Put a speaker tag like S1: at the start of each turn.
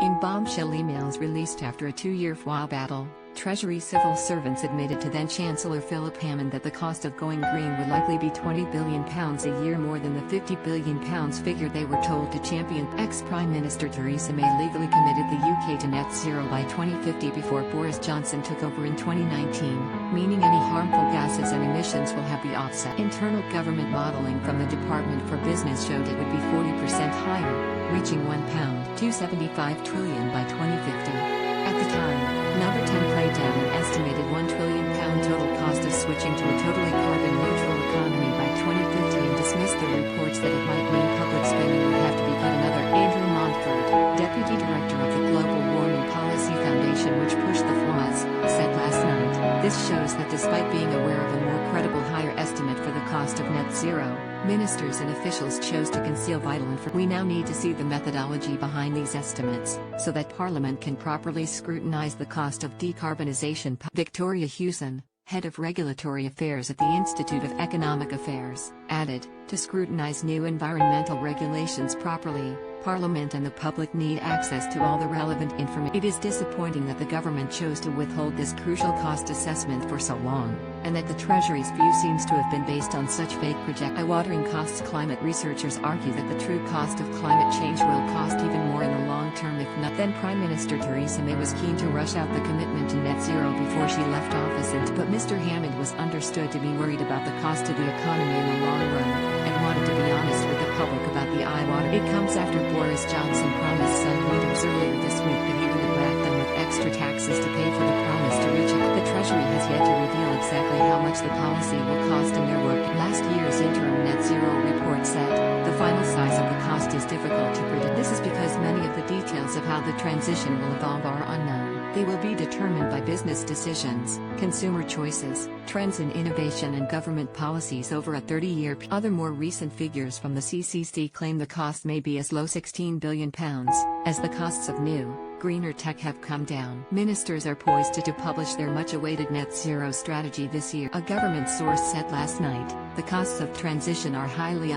S1: In bombshell emails released after a two-year FWA battle, Treasury civil servants admitted to then-Chancellor Philip Hammond that the cost of going green would likely be £20 billion a year more than the £50 billion figure they were told to champion. Ex-Prime Minister Theresa May legally committed the UK to net zero by 2050 before Boris Johnson took over in 2019, meaning any harmful gases and emissions will have the offset. Internal government modelling from the Department for Business showed it would be 40% higher, reaching £1.275 trillion by 2050. At the time, Number 10 played down an estimated £1 trillion total cost of switching to a totally carbon-neutral economy by 2050 and dismissed the reports that it might mean public spending would have to be cut. Another Andrew Montford, Deputy Director of the Global Warming Policy Foundation which pushed the FWAs, said last night, this shows that despite being aware of a more credible higher estimate for the cost of net zero, ministers and officials chose to conceal vital information. We now need to see the methodology behind these estimates, so that Parliament can properly scrutinise the cost of decarbonisation. Victoria Hewson, Head of Regulatory Affairs at the Institute of Economic Affairs, added, to scrutinise new environmental regulations properly, Parliament and the public need access to all the relevant information. It is disappointing that the government chose to withhold this crucial cost assessment for so long, and that the Treasury's view seems to have been based on such fake eye-watering costs. Climate researchers argue that the true cost of climate change will cost even more in the long term if not. Then Prime Minister Theresa May was keen to rush out the commitment to net zero before she left office, but Mr. Hammond was understood to be worried about the cost to the economy in the long run, and wanted to be honest with the public about the eye-water. It comes after Boris Johnson promised Sun readers earlier this week that he would whack them with extra taxes to pay for the promise to reach it. The Treasury has yet to reveal exactly how much the policy will cost in their work. Last year's interim net zero report said, the final size of the cost is difficult to predict. This is because many of the details of how the transition will evolve are unknown. They will be determined by business decisions, consumer choices, trends in innovation and government policies over a 30-year period. Other more recent figures from the CCC claim the cost may be as low £16 billion, as the costs of new, greener tech have come down. Ministers are poised to publish their much-awaited net zero strategy this year. A government source said last night, the costs of transition are highly